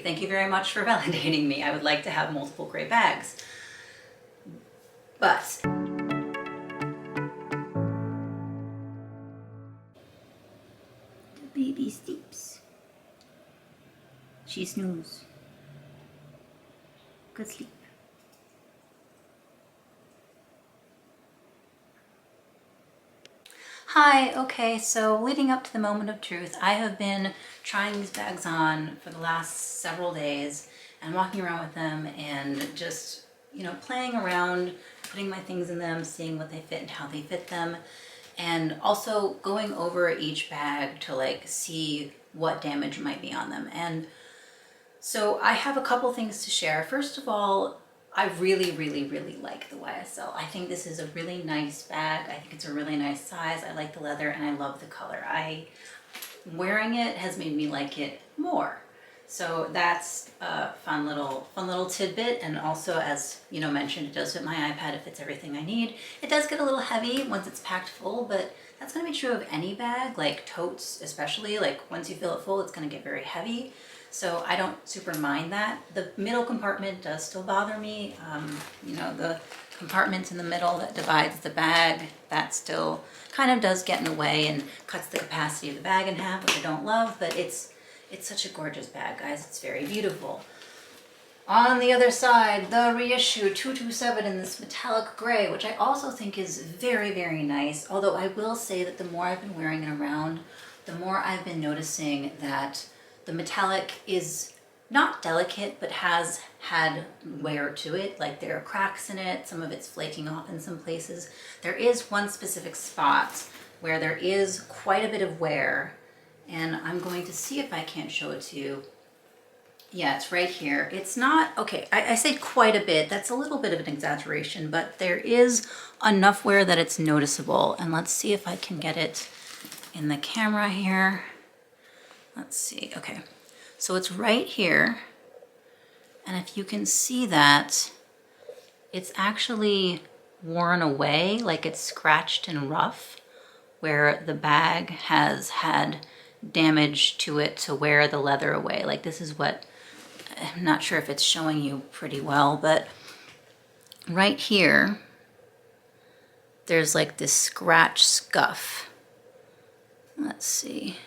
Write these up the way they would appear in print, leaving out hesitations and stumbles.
Thank you very much for validating me. I would like to have multiple gray bags. But the baby sleeps. She snooze. Good sleep. Hi, okay, so leading up to the moment of truth, I have been trying these bags on for the last several days and walking around with them and just, playing around, putting my things in them, seeing what they fit and how they fit them, and also going over each bag to see what damage might be on them. And so I have a couple things to share. First of all, I really like the YSL. I think this is a really nice bag. I think it's a really nice size. I like the leather and I love the color. Wearing it has made me like it more. So that's a fun little tidbit. And also, as mentioned, it does fit my iPad. It fits everything I need. It does get a little heavy once it's packed full, but that's gonna be true of any bag, like totes especially. Like once you fill it full, it's gonna get very heavy. So I don't super mind that. The middle compartment does still bother me. The compartment in the middle that divides the bag, that still kind of does get in the way and cuts the capacity of the bag in half, which I don't love, but it's such a gorgeous bag, guys. It's very beautiful. On the other side, the reissue 227 in this metallic gray, which I also think is very nice. Although I will say that the more I've been wearing it around, the more I've been noticing that the metallic is not delicate, but has had wear to it. Like there are cracks in it, some of it's flaking off in some places. There is one specific spot where there is quite a bit of wear, and I'm going to see if I can't show it to you. Yeah, it's right here. It's not, okay, I say quite a bit. That's a little bit of an exaggeration, but there is enough wear that it's noticeable. And let's see if I can get it in the camera here. Let's see, okay. So it's right here. And if you can see that, it's actually worn away, like it's scratched and rough, where the bag has had damage to it to wear the leather away. Like this is what, I'm not sure if it's showing you pretty well, but right here, there's like this scratch scuff. Let's see.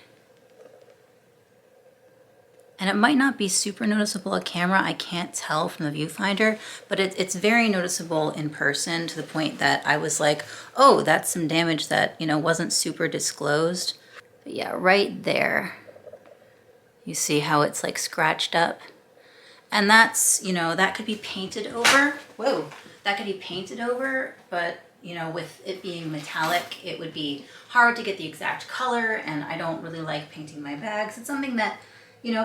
And it might not be super noticeable on camera. I can't tell from the viewfinder, but it's very noticeable in person to the point that I was like, oh, that's some damage that, wasn't super disclosed. But yeah, right there, you see how it's like scratched up. And that's, that could be painted over. Whoa, that could be painted over, but with it being metallic, it would be hard to get the exact color, and I don't really like painting my bags. It's something that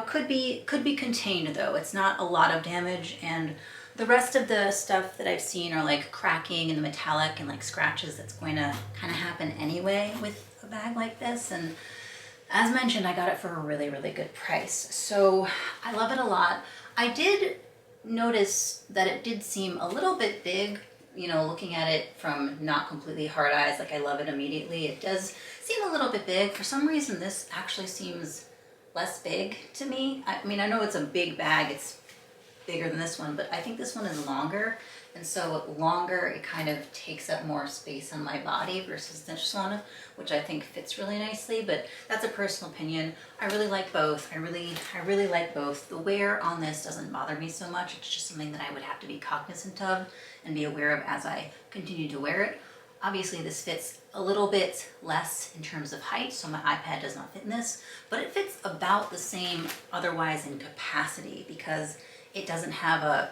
could be contained though. It's not a lot of damage, and the rest of the stuff that I've seen are like cracking in the metallic and like scratches that's going to kind of happen anyway with a bag like this. And as mentioned, I got it for a really good price. So I love it a lot. I did notice that it did seem a little bit big, looking at it from not completely hard eyes, like I love it immediately. It does seem a little bit big. For some reason, this actually seems less big to me. I mean, I know it's a big bag, it's bigger than this one, but I think this one is longer. And so longer, it kind of takes up more space on my body versus this one, which I think fits really nicely, but that's a personal opinion. I really like both. I really like both. The wear on this doesn't bother me so much. It's just something that I would have to be cognizant of and be aware of as I continue to wear it. Obviously this fits a little bit less in terms of height, so my iPad does not fit in this, but it fits about the same otherwise in capacity because it doesn't have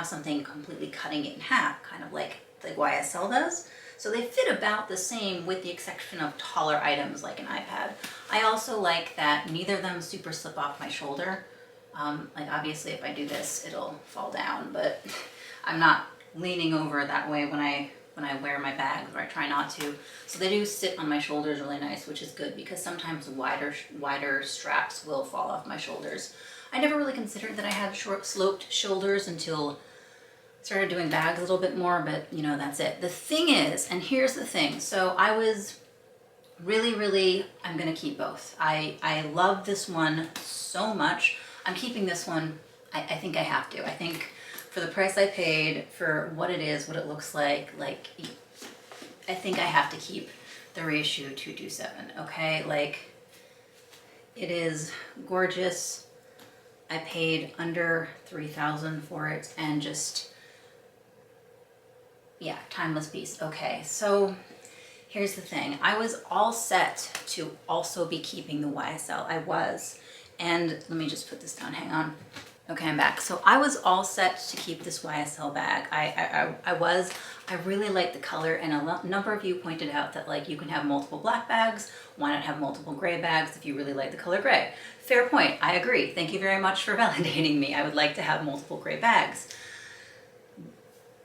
something completely cutting it in half, kind of like the YSL does. So they fit about the same with the exception of taller items like an iPad. I also like that neither of them super slip off my shoulder. Like obviously if I do this, it'll fall down, but I'm not leaning over that way when I wear my bags, or I try not to. So they do sit on my shoulders really nice, which is good because sometimes wider straps will fall off my shoulders. I never really considered that I had short sloped shoulders until I started doing bags a little bit more, but that's it. The thing is, and here's the thing, so I was really, I'm gonna keep both. I love this one so much. I'm keeping this one. I think I have to. I think for the price I paid, for what it is, what it looks like, I think I have to keep the Reissue 227, okay? Like, it is gorgeous. I paid under $3,000 for it, and just, yeah, timeless piece. Okay, so here's the thing. I was all set to also be keeping the YSL. I was. And let me just put this down, hang on. Okay, I'm back. So I was all set to keep this YSL bag. I really like the color, and a number of you pointed out that like you can have multiple black bags. Why not have multiple gray bags if you really like the color gray? Fair point, I agree. Thank you very much for validating me. I would like to have multiple gray bags.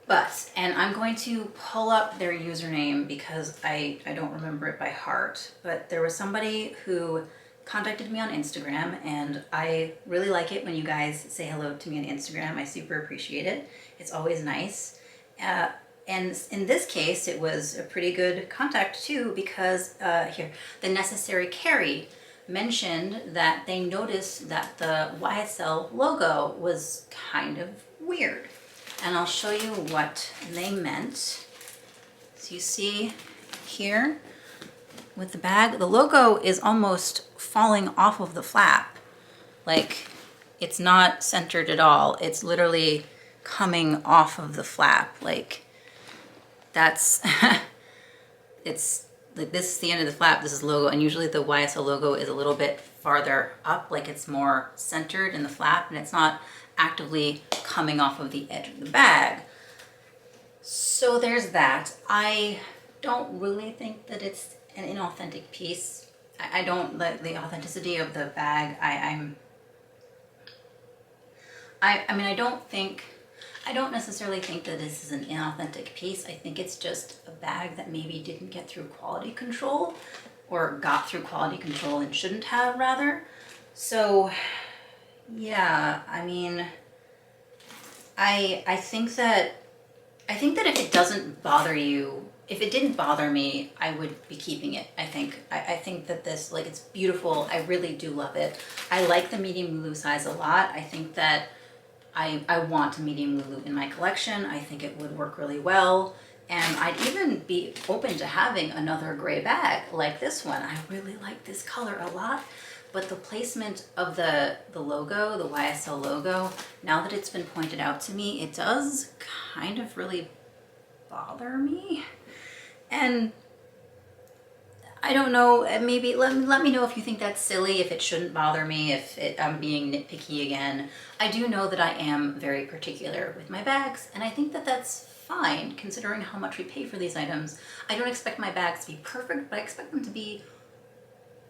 But, and I'm going to pull up their username because I don't remember it by heart, but there was somebody who contacted me on Instagram, and I really like it when you guys say hello to me on Instagram. I super appreciate it. It's always nice. And in this case, it was a pretty good contact too, because here, the Necessary Carry mentioned that they noticed that the YSL logo was kind of weird. And I'll show you what they meant. So you see here with the bag, the logo is almost falling off of the flap. Like, it's not centered at all. It's literally coming off of the flap. Like, that's, it's like, this is the end of the flap, this is logo, and usually the YSL logo is a little bit farther up, like it's more centered in the flap, and it's not actively coming off of the edge of the bag. So there's that. I don't really think that it's an inauthentic piece. I don't like the authenticity of the bag. I mean, I don't necessarily think that this is an inauthentic piece. I think it's just a bag that maybe didn't get through quality control, or got through quality control and shouldn't have, rather. So yeah, I mean, I think that if it doesn't bother you, if it didn't bother me, I would be keeping it. I think that this, like, it's beautiful. I really do love it. I like the medium Lulu size a lot. I think that I want a medium Lulu in my collection. I think it would work really well. And I'd even be open to having another gray bag like this one. I really like this color a lot. But the placement of the logo, the YSL logo, now that it's been pointed out to me, it does kind of really bother me. And I don't know, maybe let me know if you think that's silly, if it shouldn't bother me, if I'm being nitpicky again. I do know that I am very particular with my bags, and I think that that's fine considering how much we pay for these items. I don't expect my bags to be perfect, but I expect them to be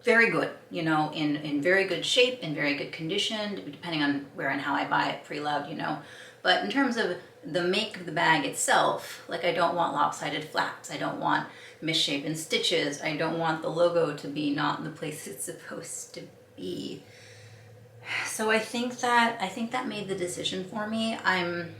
very good, you know, in very good shape, in very good condition, depending on where and how I buy it, pre-loved, you know. But in terms of the make of the bag itself, like, I don't want lopsided flaps, I don't want misshapen stitches, I don't want the logo to be not in the place it's supposed to be. So I think that made the decision for me. I'm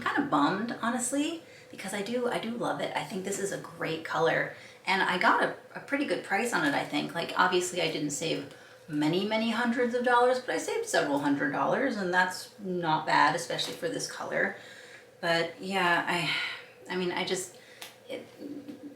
kind of bummed, honestly, because I do love it. I think this is a great color, and I got a pretty good price on it, I think. Like, obviously I didn't save many hundreds of dollars, but I saved several $100s, and that's not bad, especially for this color. But yeah, I mean,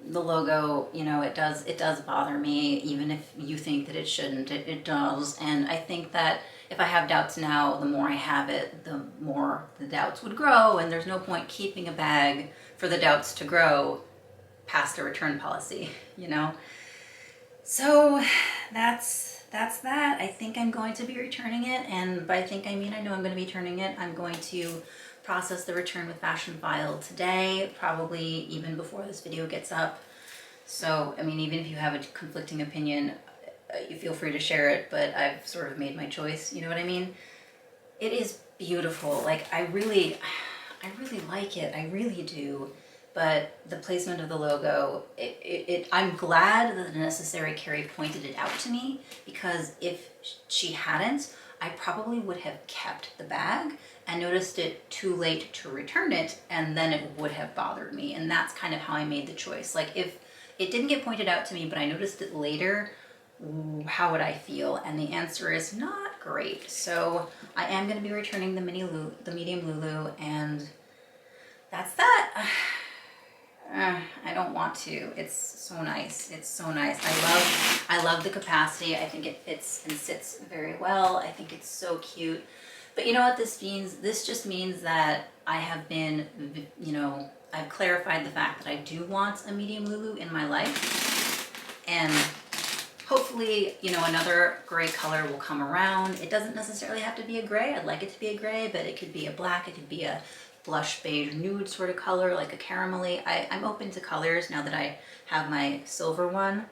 the logo, you know, it does bother me, even if you think that it shouldn't, it does. And I think that if I have doubts now, the more I have it, the more the doubts would grow, and there's no point keeping a bag for the doubts to grow past a return policy, you know? So that's that. I think I'm going to be returning it, and by I think I mean I know I'm going to be returning it. I'm going to process the return with Fashion File today, probably even before this video gets up. So, I mean, even if you have a conflicting opinion, you feel free to share it, but I've sort of made my choice, you know what I mean? It is beautiful. Like, I really like it, I really do. But the placement of the logo, I'm glad that the Necessary Carry pointed it out to me, because if she hadn't, I probably would have kept the bag and noticed it too late to return it, and then it would have bothered me. And that's kind of how I made the choice. Like, if it didn't get pointed out to me, but I noticed it later. How would I feel? And the answer is not great. So I am going to be returning the medium Lulu, and that's that. I don't want to. It's so nice. It's so nice. I love the capacity. I think it fits and sits very well. I think it's so cute. But you know what this means? This just means that I have been, you know, I've clarified the fact that I do want a medium Lulu in my life. And hopefully, you know, another gray color will come around. It doesn't necessarily have to be a gray. I'd like it to be a gray, but it could be a black. It could be a blush beige nude sort of color, like a caramelly. I'm open to colors now that I have my silver one.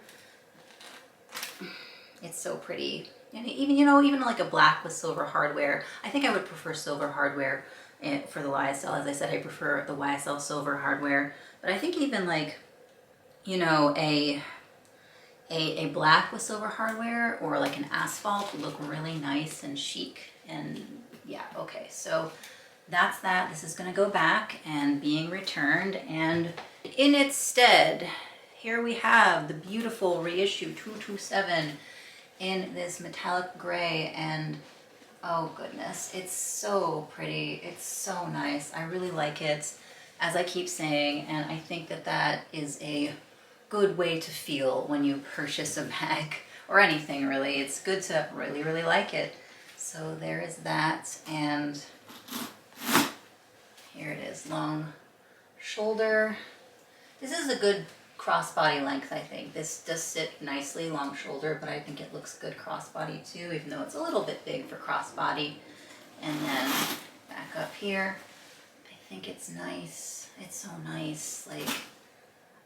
It's so pretty. And even, you know, even like a black with silver hardware. I think I would prefer silver hardware for the YSL. As I said, I prefer the YSL silver hardware. But I think even like, you know, a black with silver hardware or like an asphalt would look really nice and chic. And yeah, okay, so that's that. This is going to go back and being returned, and in its stead, here we have the beautiful reissue 227 in this metallic gray, and oh goodness, it's so pretty. It's so nice. I really like it, as I keep saying, and I think that that is a good way to feel when you purchase a bag or anything really. It's good to really, really like it. So there is that, and here it is, long shoulder. This is a good crossbody length, I think. This does sit nicely, long shoulder, but I think it looks good crossbody too, even though it's a little bit big for crossbody. And then back up here, I think it's nice. It's so nice. Like,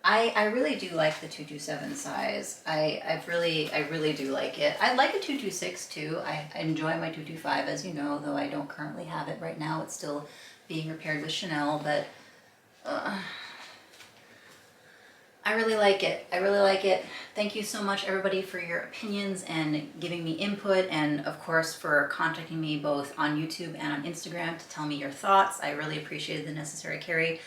I really do like the 227 size. I really do like it. I like a 226 too. I enjoy my 225, as you know, though I don't currently have it right now. It's still being repaired with Chanel, but I really like it. I really like it. Thank you so much, everybody, for your opinions and giving me input, and of course for contacting me both on YouTube and on Instagram to tell me your thoughts. I really appreciated the necessary carry,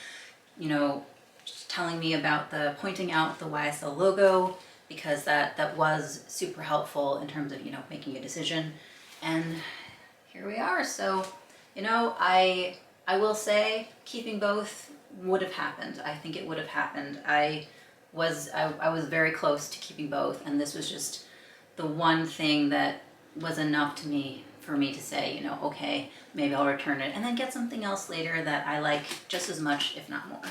you know, just telling me about the pointing out the YSL logo, because that was super helpful in terms of, you know, making a decision. And here we are. So, you know, I will say keeping both would have happened. I think it would have happened. I was very close to keeping both, and this was just the one thing that was enough to me for me to say, you know, okay, maybe I'll return it and then get something else later that I like just as much, if not more.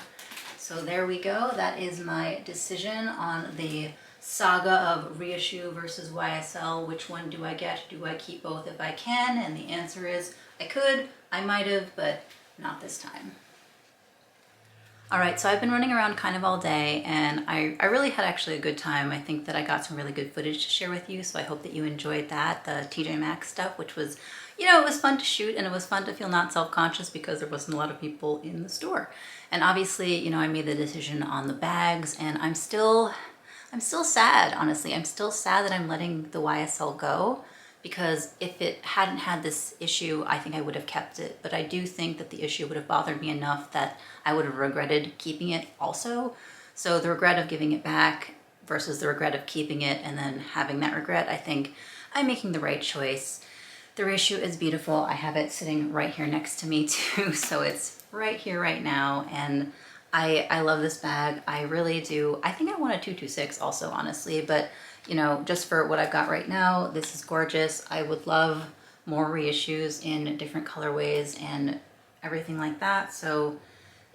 So there we go. That is my decision on the saga of reissue versus YSL. Which one do I get? Do I keep both if I can? And the answer is I could, I might have, but not this time. All right, so I've been running around kind of all day, and I really had actually a good time. I think that I got some really good footage to share with you, so I hope that you enjoyed that, the TJ Maxx stuff, which was, you know, it was fun to shoot, and it was fun to feel not self-conscious because there wasn't a lot of people in the store. And obviously, you know, I made the decision on the bags, and I'm still sad, honestly. I'm still sad that I'm letting the YSL go, because if it hadn't had this issue, I think I would have kept it. But I do think that the issue would have bothered me enough that I would have regretted keeping it also. So the regret of giving it back versus the regret of keeping it and then having that regret, I think I'm making the right choice. The reissue is beautiful. I have it sitting right here next to me too, so it's right here right now, and I love this bag. I really do. I think I want a 226 also, honestly, but you know, just for what I've got right now, this is gorgeous. I would love more reissues in different colorways and everything like that. So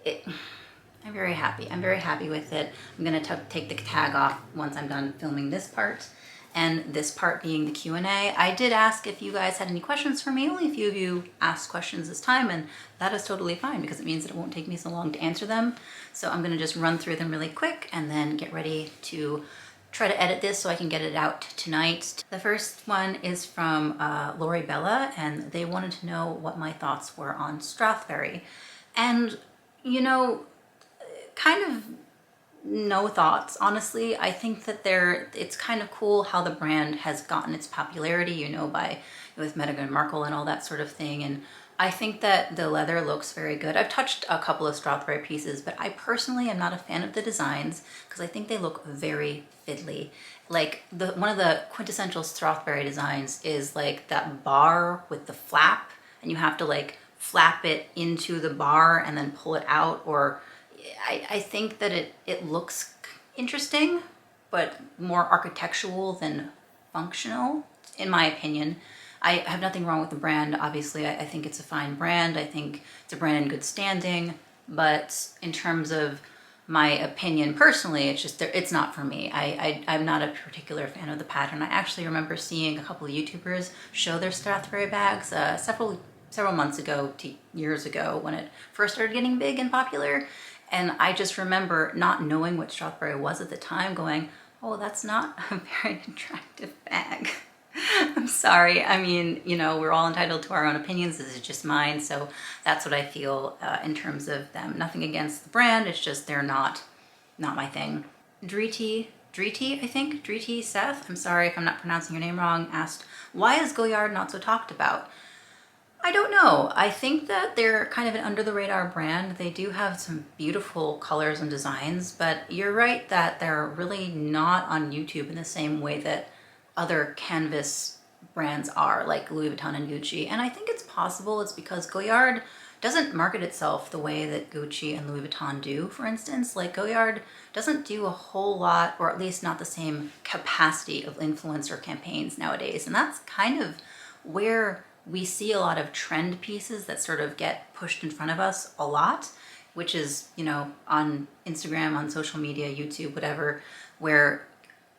I'm very happy. I'm very happy with it. I'm gonna take the tag off once I'm done filming this part, and this part being the Q&A. I did ask if you guys had any questions for me. Only a few of you asked questions this time, and that is totally fine because it means that it won't take me so long to answer them. So I'm gonna just run through them really quick and then get ready to try to edit this so I can get it out tonight. The first one is from Lori Bella, and they wanted to know what my thoughts were on Strathberry. And, you know, kind of no thoughts, honestly. I think that it's kind of cool how the brand has gotten its popularity, you know, with Meghan Markle and all that sort of thing. And I think that the leather looks very good. I've touched a couple of Strathberry pieces, but I personally am not a fan of the designs because I think they look very fiddly. Like one of the quintessential Strathberry designs is like that bar with the flap, and you have to like flap it into the bar and then pull it out. Or I think that it looks interesting, but more architectural than functional, in my opinion. I have nothing wrong with the brand. Obviously, I think it's a fine brand. I think it's a brand in good standing. But in terms of my opinion personally, it's just, it's not for me. I'm not a particular fan of the pattern. I actually remember seeing a couple of YouTubers show their Strathberry bags several months ago to years ago when it first started getting big and popular. And I just remember not knowing what Strathberry was at the time, going, oh, that's not a very attractive bag. I'm sorry. I mean, you know, we're all entitled to our own opinions. This is just mine. So that's what I feel in terms of them. Nothing against the brand. It's just they're not my thing. Dreety, I think, Dreety Seth, I'm sorry if I'm not pronouncing your name wrong, asked, why is Goyard not so talked about? I don't know. I think that they're kind of an under the radar brand. They do have some beautiful colors and designs, but you're right that they're really not on YouTube in the same way that other canvas brands are, like Louis Vuitton and Gucci. And I think it's possible it's because Goyard doesn't market itself the way that Gucci and Louis Vuitton do, for instance. Like Goyard doesn't do a whole lot, or at least not the same capacity of influencer campaigns nowadays. And that's kind of where we see a lot of trend pieces that sort of get pushed in front of us a lot, which is, you know, on Instagram, on social media, YouTube, whatever, where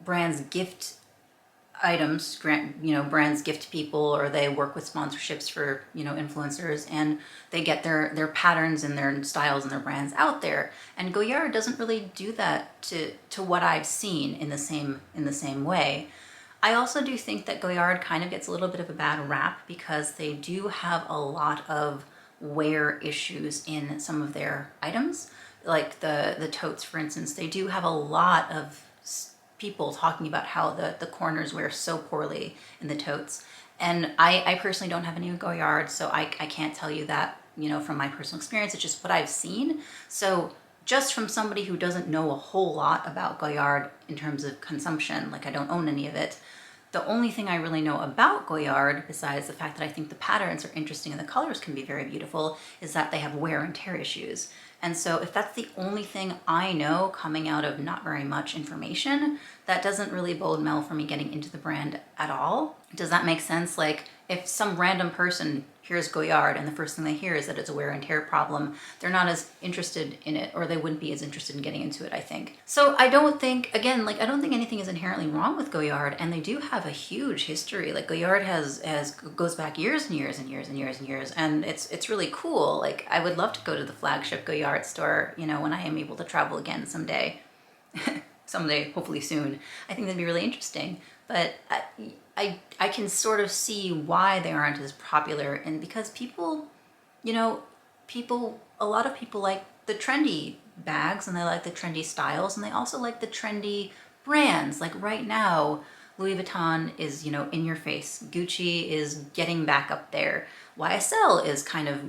brands gift items, brands gift people, or they work with sponsorships for, you know, influencers, and they get their patterns and their styles and their brands out there. And Goyard doesn't really do that to what I've seen in the same way. I also do think that Goyard kind of gets a little bit of a bad rap because they do have a lot of wear issues in some of their items. Like the totes, for instance, they do have a lot of people talking about how the corners wear so poorly in the totes. And I personally don't have any Goyard, so I can't tell you that, you know, from my personal experience. It's just what I've seen. So just from somebody who doesn't know a whole lot about Goyard in terms of consumption, like I don't own any of it, the only thing I really know about Goyard, besides the fact that I think the patterns are interesting and the colors can be very beautiful, is that they have wear and tear issues. And so if that's the only thing I know coming out of not very much information, that doesn't really bode well for me getting into the brand at all. Does that make sense? Like if some random person hears Goyard and the first thing they hear is that it's a wear and tear problem, they're not as interested in it, or they wouldn't be as interested in getting into it, I think. So I don't think, again, like I don't think anything is inherently wrong with Goyard, and they do have a huge history. Like Goyard goes back years and years and years and years and years, and it's really cool. Like I would love to go to the flagship Goyard store, you know, when I am able to travel again someday. Someday, hopefully soon. I think that'd be really interesting. But I can sort of see why they aren't as popular, and because people, you know, a lot of people like the trendy bags and they like the trendy styles, and they also like the trendy brands. Like right now, Louis Vuitton is, you know, in your face. Gucci is getting back up there. YSL is kind of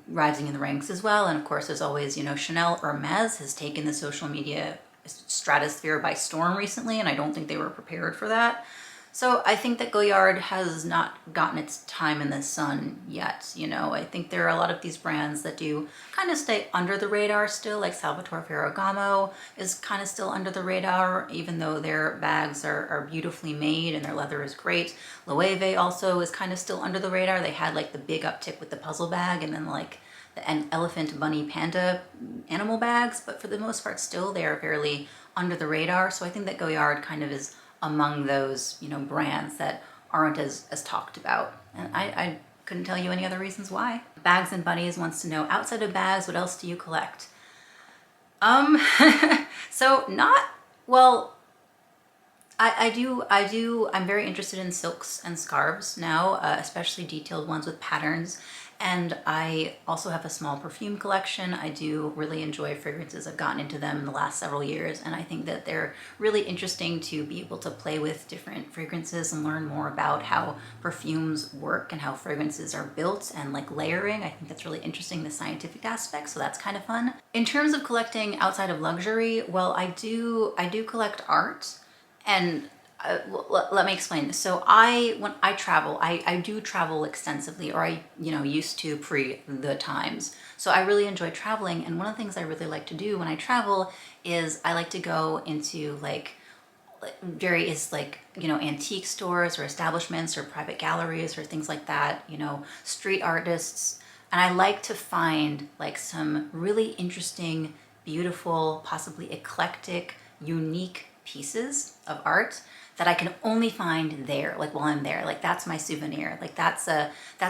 rising in the ranks as well. And of course, there's always, you know, Chanel. Hermes has taken the social media stratosphere by storm recently, and I don't think they were prepared for that. So I think that Goyard has not gotten its time in the sun yet. You know, I think there are a lot of these brands that do kind of stay under the radar still, like Salvatore Ferragamo is kind of still under the radar, even though their bags are beautifully made and their leather is great. Loewe also is kind of still under the radar. They had like the big uptick with the puzzle bag, and then like the elephant, bunny, panda animal bags, but for the most part still they are fairly under the radar. So I think that Goyard kind of is among those, you know, brands that aren't as talked about. And I couldn't tell you any other reasons why. Bags and Bunnies wants to know, outside of bags, what else do you collect? So well, I'm very interested in silks and scarves now, especially detailed ones with patterns. And I also have a small perfume collection. I do really enjoy fragrances. I've gotten into them in the last several years, and I think that they're really interesting to be able to play with different fragrances and learn more about how perfumes work and how fragrances are built and like layering. I think that's really interesting, the scientific aspect, so that's kind of fun. In terms of collecting outside of luxury, well, I do collect art. And let me explain this. So when I travel, I do travel extensively, or I, used to pre the times. So I really enjoy traveling. And one of the things I really like to do when I travel is I like to go into like various antique stores or establishments or private galleries or things like that, street artists. And I like to find like some really interesting, beautiful, possibly eclectic, unique pieces of art that I can only find there, like while I'm there. Like that's my souvenir. Like that's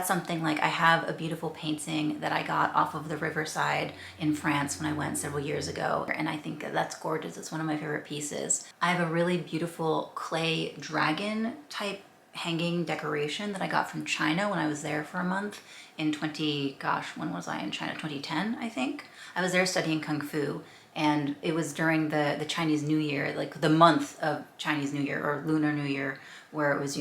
something. Like I have a beautiful painting that I got off of the riverside in France when I went several years ago, and I think that's gorgeous. It's one of my favorite pieces. I have a really beautiful clay dragon type hanging decoration that I got from China when I was there for a month in when was I in China? 2010, I think. I was there studying Kung Fu, and it was during the Chinese New Year, like the month of Chinese New Year or Lunar New Year, where it was,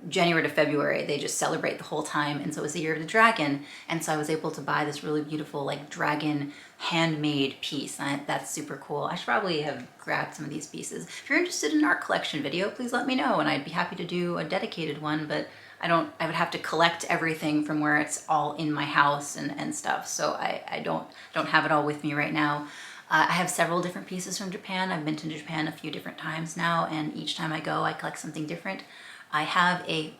January to February, they just celebrate the whole time. And so it was the year of the dragon. And so I was able to buy this really beautiful like dragon handmade piece. That's super cool. I should probably have grabbed some of these pieces. If you're interested in an art collection video, please let me know and I'd be happy to do a dedicated one, but I would have to collect everything from where it's all in my house and stuff. So I don't have it all with me right now. I have several different pieces from Japan. I've been to Japan a few different times now, and each time I go, I collect something different. I have a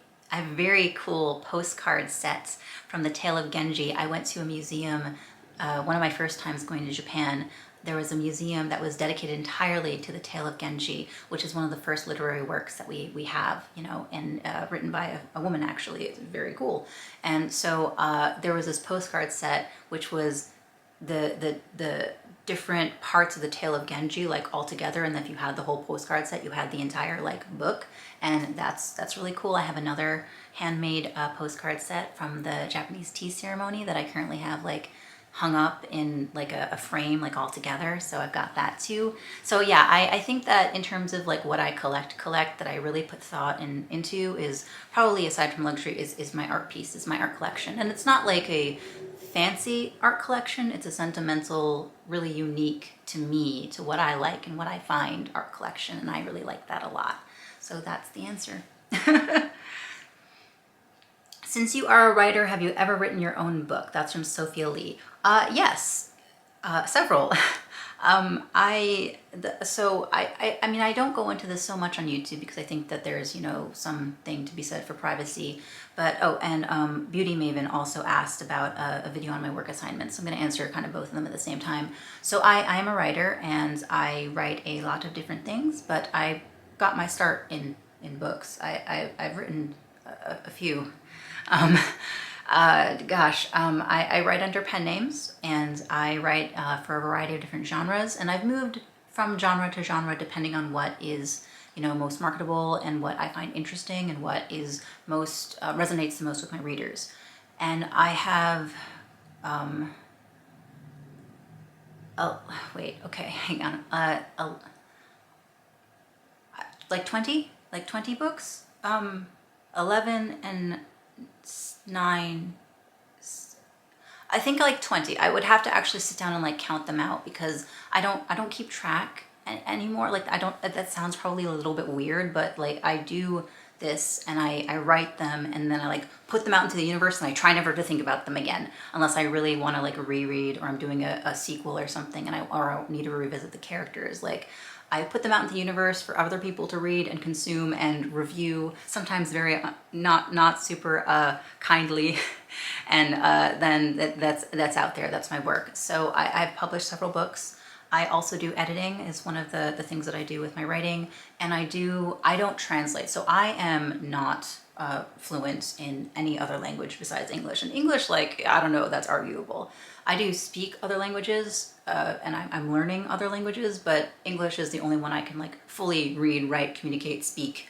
very cool postcard set from the Tale of Genji. I went to a museum, one of my first times going to Japan. There was a museum that was dedicated entirely to the Tale of Genji, which is one of the first literary works that we have, and written by a woman, actually. It's very cool. And so there was this postcard set, which was the different parts of the Tale of Genji like all together, and then if you had the whole postcard set, you had the entire like book, and that's really cool. I have another handmade postcard set from the Japanese tea ceremony that I currently have like hung up in like a frame like all together, so I've got that too. So yeah, I think that in terms of like what I collect that I really put thought into is probably, aside from luxury, is my art pieces, my art collection. And it's not like a fancy art collection, it's a sentimental, really unique to me, to what I like and what I find art collection, and I really like that a lot. So that's the answer. Since you are a writer, have you ever written your own book? That's from Sophia Lee. Yes, several. I mean, I don't go into this so much on YouTube because I think that there's, something to be said for privacy. But, Beauty Maven also asked about a video on my work assignments. So I'm going to answer kind of both of them at the same time. So I am a writer, and I write a lot of different things, but I got my start in books. I've written a few. I write under pen names, and I write for a variety of different genres, and I've moved from genre to genre depending on what is, most marketable and what I find interesting and what is most resonates the most with my readers. And I have hang on, like 20 books, 11 and 9, I think like 20. I would have to actually sit down and like count them out because I don't keep track anymore. Like that sounds probably a little bit weird, but like I do this and I write them and then I like put them out into the universe, and I try never to think about them again unless I really want to like reread, or I'm doing a sequel or something and I need to revisit the characters. Like I put them out into the universe for other people to read and consume and review, sometimes very not super kindly, and then that's out there. That's my work. So I've published several books. I also do editing, is one of the things that I do with my writing, and I don't translate. So I am not fluent in any other language besides English. And English, like, I don't know, that's arguable. I do speak other languages, and I'm learning other languages, but English is the only one I can like fully read, write, communicate, speak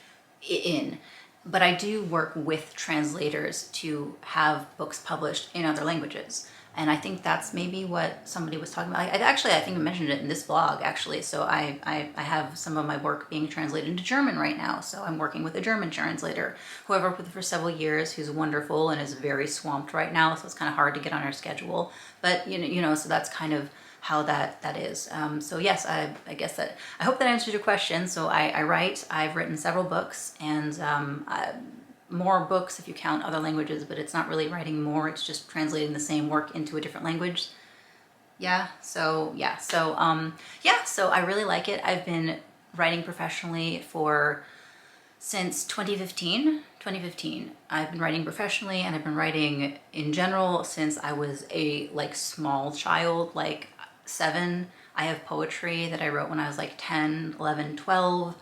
in. But I do work with translators to have books published in other languages. And I think that's maybe what somebody was talking about. I think I mentioned it in this vlog, actually. So I have some of my work being translated into German right now. So I'm working with a German translator who I've worked with for several years, who's wonderful and is very swamped right now. So it's kind of hard to get on her schedule. But, so that's kind of how that is. So yes, I guess that, I hope that answered your question. So I've written several books, and more books if you count other languages, but it's not really writing more, it's just translating the same work into a different language. So I really like it. I've been writing professionally since 2015. I've been writing professionally, and I've been writing in general since I was a small child, 7. I have poetry that I wrote when I was 10, 11, 12.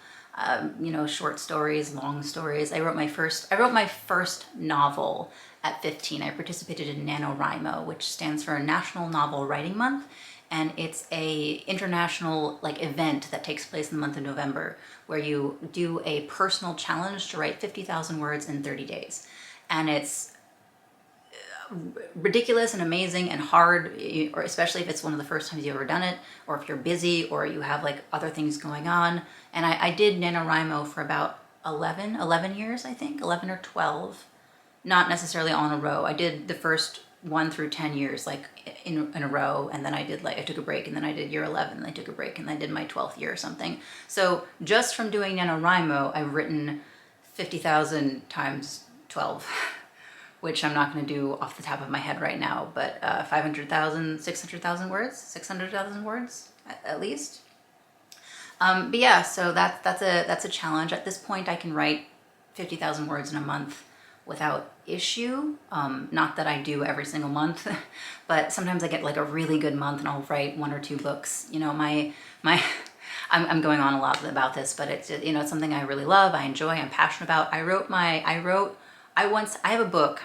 Short stories, long stories. I wrote my first novel at 15. I participated in NaNoWriMo, which stands for National Novel Writing Month. And it's a international event that takes place in the month of November, where you do a personal challenge to write 50,000 words in 30 days. And it's ridiculous and amazing and hard, or especially if it's one of the first times you've ever done it, or if you're busy or you have other things going on. And I did NaNoWriMo for about 11 years, I think, 11 or 12, not necessarily on a row. I did the first 1 through 10 years in a row, and then I did I took a break, and then I did year 11, and I took a break, and then I did my 12th year or something. So just from doing NaNoWriMo, I've written 50,000 times 12. Which I'm not going to do off the top of my head right now, but 500,000, 600,000 words, 600,000 words at least. But yeah, so that's a challenge. At this point, I can write 50,000 words in a month without issue. Not that I do every single month, but sometimes I get a really good month and I'll write 1 or 2 books. I'm going on a lot about this, but it's it's something I really love, I enjoy, I'm passionate about. I have a book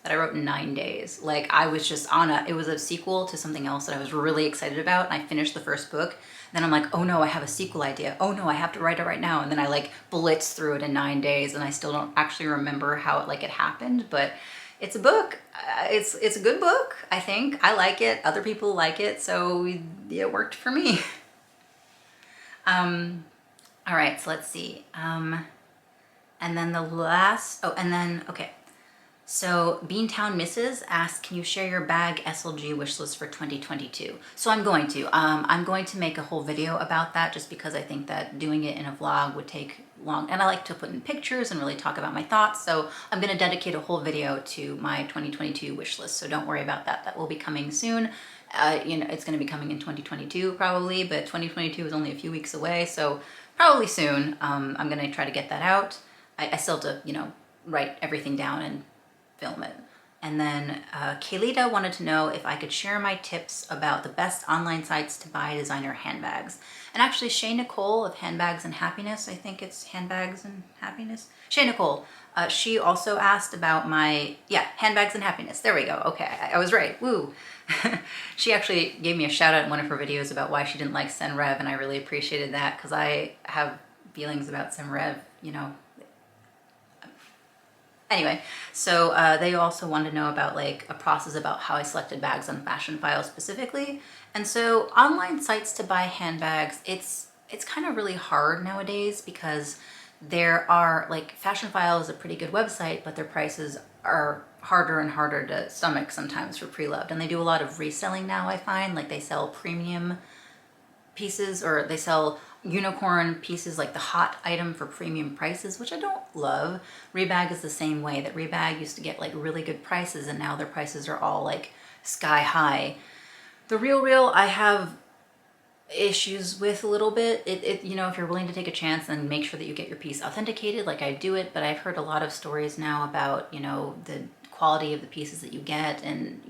that I wrote in 9 days. I was just it was a sequel to something else that I was really excited about, and I finished the first book. Then I'm like, oh no, I have a sequel idea. Oh no, I have to write it right now. And then I blitz through it in 9 days, and I still don't actually remember how it happened, but it's a book. It's a good book, I think. I like it, other people like it, so it worked for me. All right, so let's see. And then okay. So Beantown Mrs. asked, can you share your bag SLG wishlist for 2022? So I'm going to make a whole video about that, just because I think that doing it in a vlog would take long, and I like to put in pictures and really talk about my thoughts. So I'm going to dedicate a whole video to my 2022 wish list. So don't worry about that. That will be coming soon. It's going to be coming in 2022 probably, but 2022 is only a few weeks away. So probably soon. I'm going to try to get that out. I still have to, write everything down and film it. And then Kaylita wanted to know if I could share my tips about the best online sites to buy designer handbags. And actually, Shay Nicole of Handbags and Happiness, I think it's Handbags and Happiness. Shay Nicole, she also asked about Handbags and Happiness. There we go. Okay, I was right. Woo. She actually gave me a shout out in one of her videos about why she didn't like Senreve, and I really appreciated that, because I have feelings about Senreve, Anyway, so they also wanted to know about a process about how I selected bags on Fashion File specifically. And so online sites to buy handbags, it's kind of really hard nowadays, because there are Fashion File is a pretty good website, but their prices are harder and harder to stomach sometimes for pre-loved. And they do a lot of reselling now, I find. They sell premium pieces, or they sell unicorn pieces, the hot item for premium prices, which I don't love. Rebag is the same way. That Rebag used to get really good prices, and now their prices are all sky high. The Real I have issues with a little bit. If you're willing to take a chance, then make sure that you get your piece authenticated I do it. But I've heard a lot of stories now about the quality of the pieces that you get, and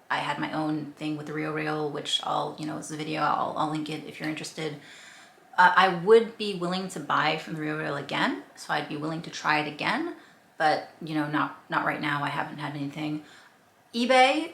I had my own thing with the Real, which it's a video. I'll link it if you're interested. I would be willing to buy from the Real again, so I'd be willing to try it again. but you know, not right now. I haven't had anything. eBay,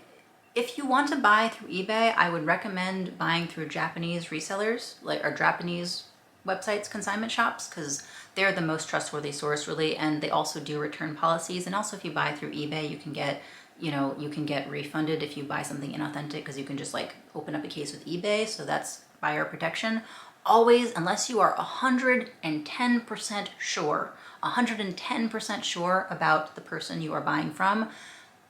if you want to buy through eBay, I would recommend buying through Japanese resellers, like, or Japanese websites, consignment shops, because they're the most trustworthy source really, and they also do return policies. And also if you buy through eBay, you can get, you know, you can get refunded if you buy something inauthentic, because you can just like open up a case with eBay, so that's buyer protection. Always, unless you are 110% sure, 110% sure about the person you are buying from,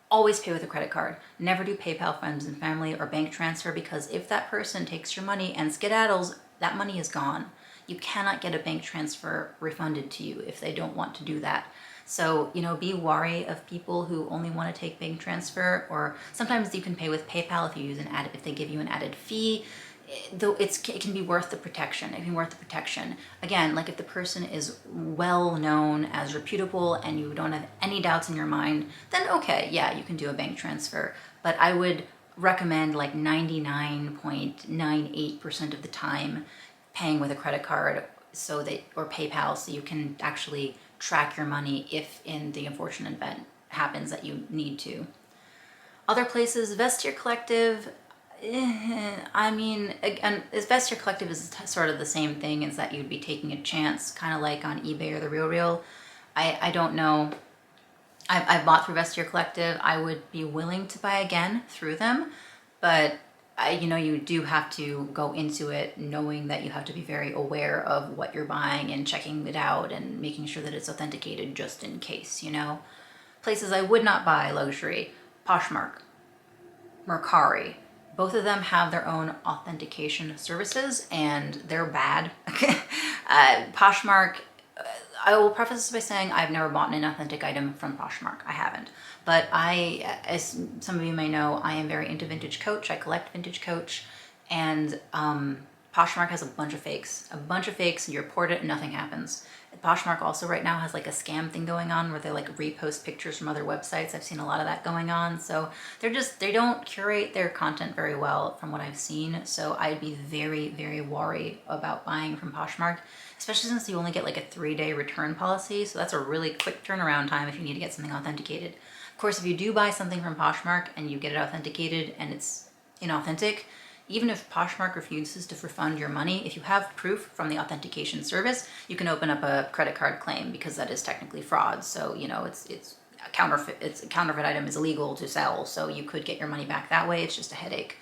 always pay with a credit card. Never do PayPal, friends and family, or bank transfer, because if that person takes your money and skedaddles, that money is gone. You cannot get a bank transfer refunded to you if they don't want to do that. So, you know, be wary of people who only want to take bank transfer, or sometimes you can pay with PayPal if you use if they give you an added fee. Though it can be worth the protection. It can be worth the protection. Again, like if the person is well known as reputable and you don't have any doubts in your mind, then okay, yeah, you can do a bank transfer. But I would recommend like 99.98% of the time paying with a credit card, or PayPal, so you can actually track your money if in the unfortunate event happens that you need to. Other places, Vestiaire Collective, I mean, again, Vestiaire Collective is sort of the same thing, as that you'd be taking a chance, kind of like on eBay or The RealReal. I don't know. I've bought through Vestiaire Collective. I would be willing to buy again through them, but you know, you do have to go into it knowing that you have to be very aware of what you're buying and checking it out and making sure that it's authenticated just in case, you know. Places I would not buy luxury: Poshmark, Mercari. Both of them have their own authentication services and they're bad. Poshmark, I will preface this by saying I've never bought an authentic item from Poshmark. I haven't. But as some of you may know, I am very into vintage Coach. I collect vintage Coach, and Poshmark has a bunch of fakes. And you report it and nothing happens. Poshmark also right now has like a scam thing going on where they like repost pictures from other websites. I've seen a lot of that going on. So they don't curate their content very well from what I've seen. So I'd be very, very wary about buying from Poshmark, especially since you only get like a 3-day return policy. So that's a really quick turnaround time if you need to get something authenticated. Of course, if you do buy something from Poshmark and you get it authenticated and it's inauthentic, even if Poshmark refuses to refund your money, if you have proof from the authentication service, you can open up a credit card claim, because that is technically fraud. So, you know, it's a counterfeit item is illegal to sell. So you could get your money back that way. It's just a headache.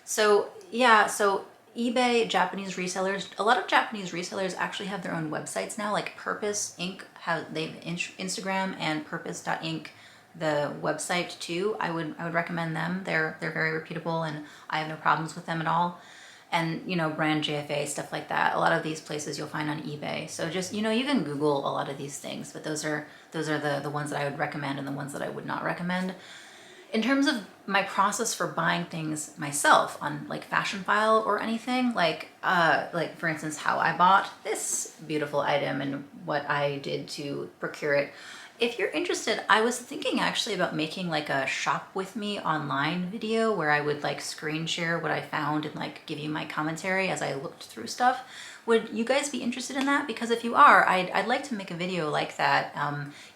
So yeah, so eBay, Japanese resellers, a lot of Japanese resellers actually have their own websites now, like Purpose Inc. They've Instagram and Purpose.inc, the website too. I would recommend them. They're very reputable and I have no problems with them at all. And you know, brand JFA, stuff like that. A lot of these places you'll find on eBay. So just, you know, you can Google a lot of these things, but those are the ones that I would recommend and the ones that I would not recommend. In terms of my process for buying things myself on like Fashion File or anything, like for instance, how I bought this beautiful item and what I did to procure it. If you're interested, I was thinking actually about making like a shop with me online video where I would like screen share what I found and like give you my commentary as I looked through stuff. Would you guys be interested in that? Because if you are, I'd like to make a video like that,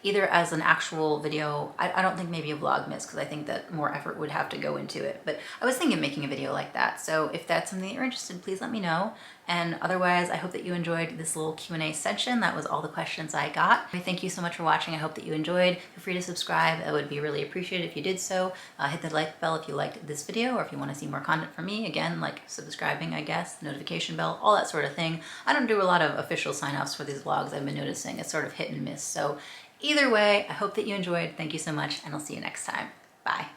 either as an actual video. I don't think maybe a Vlogmas, because I think that more effort would have to go into it. But I was thinking of making a video like that. So if that's something that you're interested in, please let me know. And otherwise, I hope that you enjoyed this little Q&A session. That was all the questions I got. Thank you so much for watching. I hope that you enjoyed. Feel free to subscribe. I would be really appreciated if you did so. Hit the like bell if you liked this video, or if you want to see more content from me. Again, like subscribing, I guess, notification bell, all that sort of thing. I don't do a lot of official sign-offs for these vlogs. I've been noticing it's sort of hit and miss. So either way, I hope that you enjoyed. Thank you so much, and I'll see you next time. Bye.